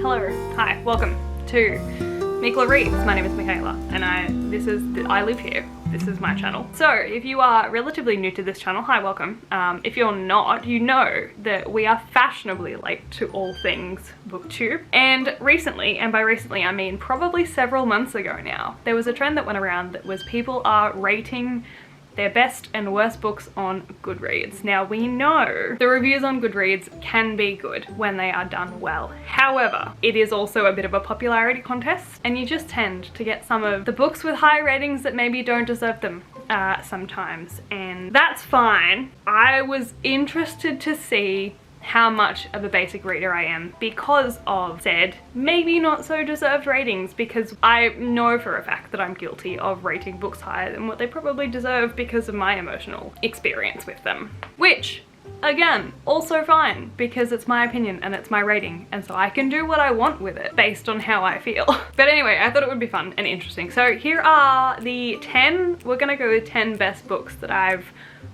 Hello, hi, welcome to Meekela Reads. My name is Michaela and I live here. This is my channel. So if you are relatively new to this channel, hi, welcome. If you're not, you know that we are fashionably late to all things booktube. And recently, and by recently I mean probably several months ago now, there was a trend that went around that was people are rating their best and worst books on Goodreads. Now we know the reviews on Goodreads can be good when they are done well. However, it is also a bit of a popularity contest and you just tend to get some of the books with high ratings that maybe don't deserve them sometimes, and that's fine. I was interested to see how much of a basic reader I am because of said maybe not so deserved ratings, because I know for a fact that I'm guilty of rating books higher than what they probably deserve because of my emotional experience with them, which again, also fine because it's my opinion and it's my rating, and so I can do what I want with it based on how I feel. But anyway, I thought it would be fun and interesting. So here are the 10, we're gonna go with 10 best books that I've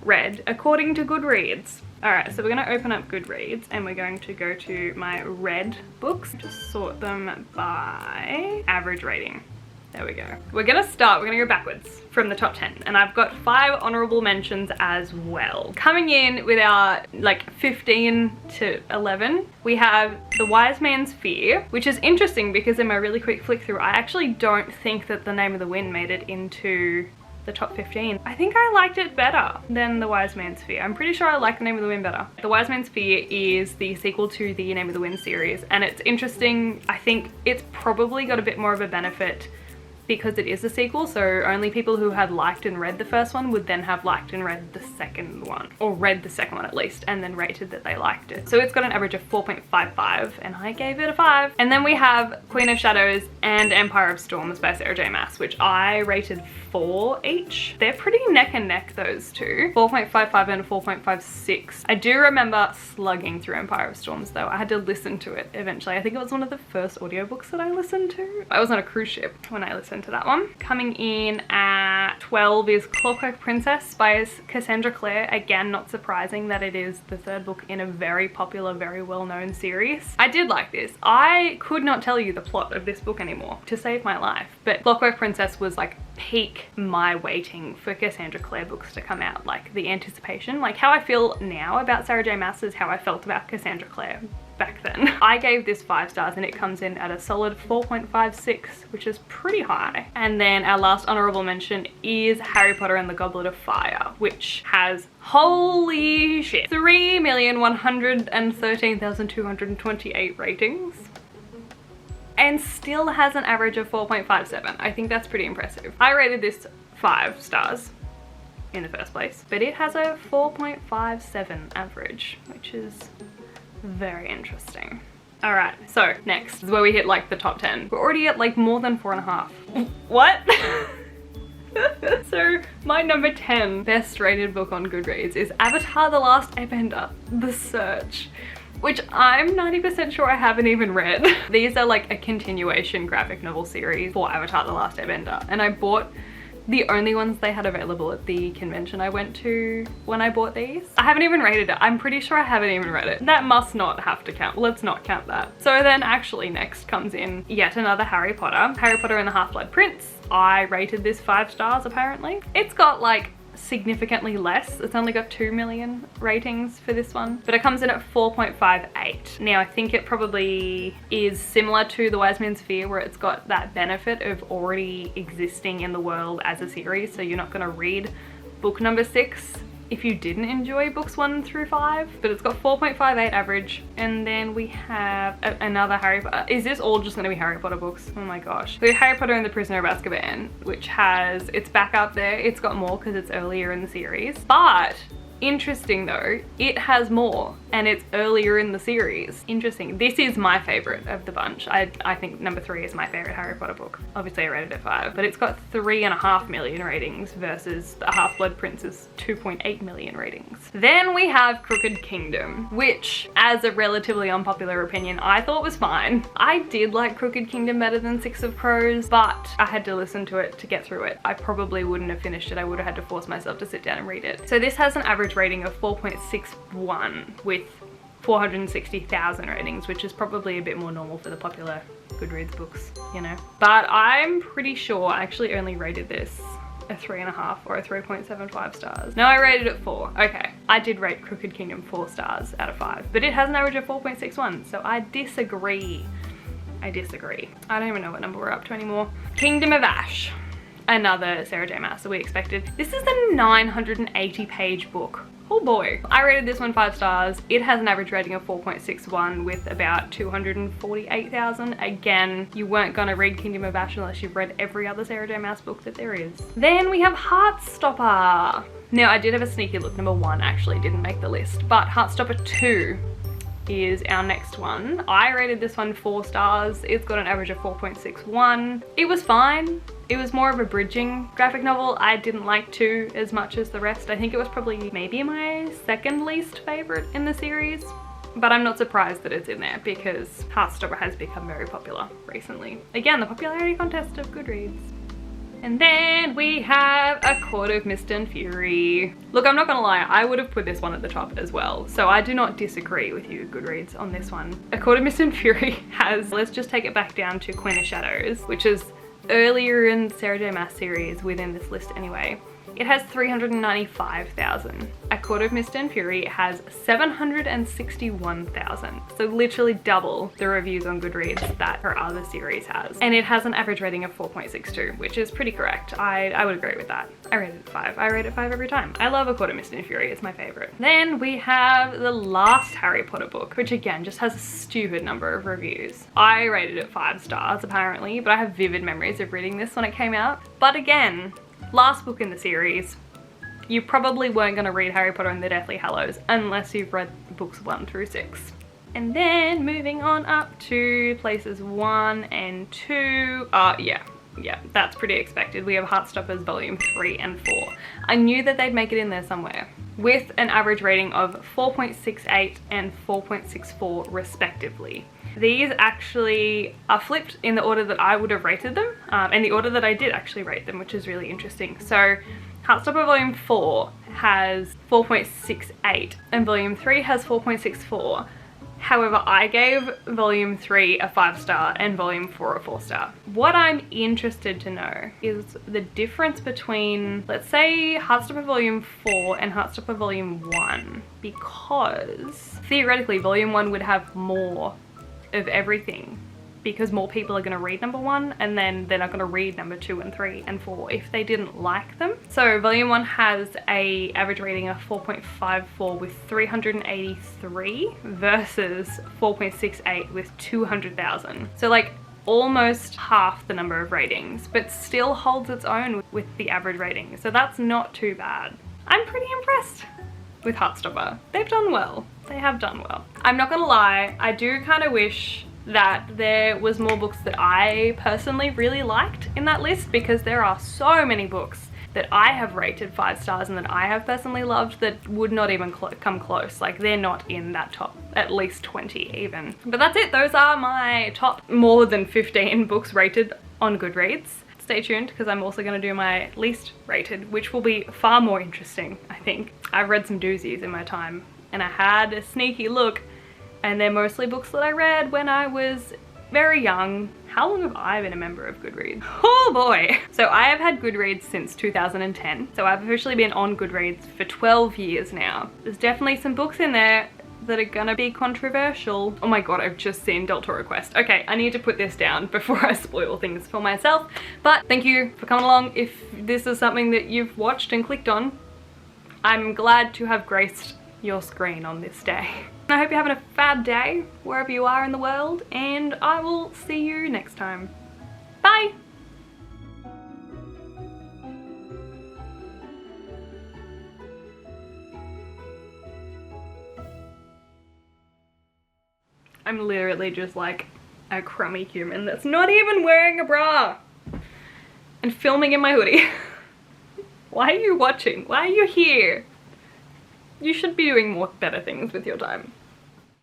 read according to Goodreads. Alright, so we're going to open up Goodreads and we're going to go to my read books. Just sort them by average rating. There we go. We're going to go backwards from the top 10. And I've got 5 honorable mentions as well. Coming in with our like 15 to 11, we have The Wise Man's Fear, which is interesting because in my really quick flick through, I actually don't think that The Name of the Wind made it into the top 15. I think I liked it better than The Wise Man's Fear. I'm pretty sure I like The Name of the Wind better. The Wise Man's Fear is the sequel to the Name of the Wind series, and it's interesting. I think it's probably got a bit more of a benefit because it is a sequel, so only people who had liked and read the first one would then have liked and read the second one, or read the second one at least, and then rated that they liked it. So it's got an average of 4.55 and I gave it a 5. And then we have Queen of Shadows and Empire of Storms by Sarah J Maas, which I rated 4 each. They're pretty neck and neck, those two. 4.55 and 4.56. I do remember slugging through Empire of Storms though. I had to listen to it eventually. I think it was one of the first audiobooks that I listened to. I was on a cruise ship when I listened to that one. Coming in at 12 is Clockwork Princess by Cassandra Clare. Again, not surprising that it is the third book in a very popular, very well-known series. I did like this. I could not tell you the plot of this book anymore to save my life, but Clockwork Princess was like peak my waiting for Cassandra Clare books to come out. Like the anticipation, like how I feel now about Sarah J Maas is how I felt about Cassandra Clare back then. I gave this 5 stars and it comes in at a solid 4.56, which is pretty high. And then our last honorable mention is Harry Potter and the Goblet of Fire, which has, holy shit, 3,113,228 ratings and still has an average of 4.57. I think that's pretty impressive. I rated this 5 stars in the first place, but it has a 4.57 average, which is very interesting. All right, so next is where we hit like the top 10. We're already at like more than 4.5. What? So my number 10 best rated book on Goodreads is Avatar: The Last Airbender, The Search, which I'm 90% sure I haven't even read. These are like a continuation graphic novel series for Avatar: The Last Airbender, and I bought the only ones they had available at the convention I went to when I bought these. I haven't even rated it. I'm pretty sure I haven't even read it. That must not have to count. Let's not count that. So then actually next comes in yet another Harry Potter. Harry Potter and the Half-Blood Prince. I rated this 5 stars apparently. It's got like significantly less. It's only got 2 million ratings for this one, but it comes in at 4.58. Now I think it probably is similar to The Wise Man's Fear, where it's got that benefit of already existing in the world as a series, so you're not going to read book number 6 if you didn't enjoy books 1 through 5, but it's got 4.58 average. And then we have another Harry Potter. Is this all just gonna be Harry Potter books? Oh my gosh. So Harry Potter and the Prisoner of Azkaban, which has, it's back up there. It's got more because it's earlier in the series, but interesting though, it has more and it's earlier in the series. Interesting. This is my favorite of the bunch. I think number 3 is my favorite Harry Potter book. Obviously I rated it 5, but it's got 3.5 million ratings versus the Half-Blood Prince's 2.8 million ratings. Then we have Crooked Kingdom, which as a relatively unpopular opinion, I thought was fine. I did like Crooked Kingdom better than Six of Crows, but I had to listen to it to get through it. I probably wouldn't have finished it. I would have had to force myself to sit down and read it. So this has an average rating of 4.61 with 460,000 ratings, which is probably a bit more normal for the popular Goodreads books, you know. But I'm pretty sure I actually only rated this a 3.5 or a 3.75 stars. No, I rated it 4. Okay, I did rate Crooked Kingdom 4 stars out of 5, but it has an average of 4.61, so I disagree. I disagree. I don't even know what number we're up to anymore. Kingdom of Ash. Another Sarah J Maas that we expected. This is the 980 page book. Oh boy. I rated this one 5 stars. It has an average rating of 4.61 with about 248,000. Again, you weren't gonna read Kingdom of Ash unless you've read every other Sarah J Maas book that there is. Then we have Heartstopper. Now I did have a sneaky look. Number 1 actually didn't make the list, but Heartstopper 2 is our next one. I rated this one 4 stars. It's got an average of 4.61. It was fine. It was more of a bridging graphic novel. I didn't like 2 as much as the rest. I think it was probably maybe my second least favorite in the series, but I'm not surprised that it's in there because Heartstopper has become very popular recently. Again, the popularity contest of Goodreads. And then we have A Court of Mist and Fury. Look, I'm not gonna lie, I would have put this one at the top as well. So I do not disagree with you, Goodreads, on this one. A Court of Mist and Fury has, let's just take it back down to Queen of Shadows, which is earlier in Sarah J Maas series within this list anyway. It has 395,000. A Court of Mist and Fury has 761,000. So literally double the reviews on Goodreads that her other series has. And it has an average rating of 4.62, which is pretty correct. I would agree with that. I rated it 5. I rate it 5 every time. I love A Court of Mist and Fury. It's my favorite. Then we have the last Harry Potter book, which again just has a stupid number of reviews. I rated it 5 stars apparently, but I have vivid memories of reading this when it came out. But again, last book in the series, you probably weren't going to read Harry Potter and the Deathly Hallows unless you've read books 1 through 6. And then moving on up to places 1 and 2. Yeah, that's pretty expected. We have Heartstoppers volume 3 and 4. I knew that they'd make it in there somewhere, with an average rating of 4.68 and 4.64 respectively. These actually are flipped in the order that I would have rated them, and the order that I did actually rate them, which is really interesting. So Heartstopper volume 4 has 4.68 and volume 3 has 4.64. However, I gave volume 3 a 5 star and volume 4 a 4 star. What I'm interested to know is the difference between, let's say, Heartstopper volume 4 and Heartstopper volume 1, because theoretically volume 1 would have more of everything because more people are going to read number 1 and then they're not going to read number 2 and 3 and 4 if they didn't like them. So volume 1 has a average rating of 4.54 with 383 versus 4.68 with 200,000. So like almost half the number of ratings, but still holds its own with the average rating. So that's not too bad. I'm pretty impressed with Heartstopper. They've done well. They have done well. I'm not gonna lie, I do kind of wish that there was more books that I personally really liked in that list, because there are so many books that I have rated 5 stars and that I have personally loved that would not even come close. Like, they're not in that top at least 20 even. But that's it. Those are my top more than 15 books rated on Goodreads. Stay tuned because I'm also going to do my least rated, which will be far more interesting, I think. I've read some doozies in my time and I had a sneaky look, and they're mostly books that I read when I was very young. How long have I been a member of Goodreads? Oh boy! So I have had Goodreads since 2010. So I've officially been on Goodreads for 12 years now. There's definitely some books in there that are gonna be controversial. Oh my god, I've just seen Del Toro Quest. Okay, I need to put this down before I spoil things for myself. But thank you for coming along. If this is something that you've watched and clicked on, I'm glad to have graced your screen on this day. I hope you're having a fab day wherever you are in the world, and I will see you next time. Bye! I'm literally just like a crummy human that's not even wearing a bra and filming in my hoodie. Why are you watching? Why are you here? You should be doing more better things with your time.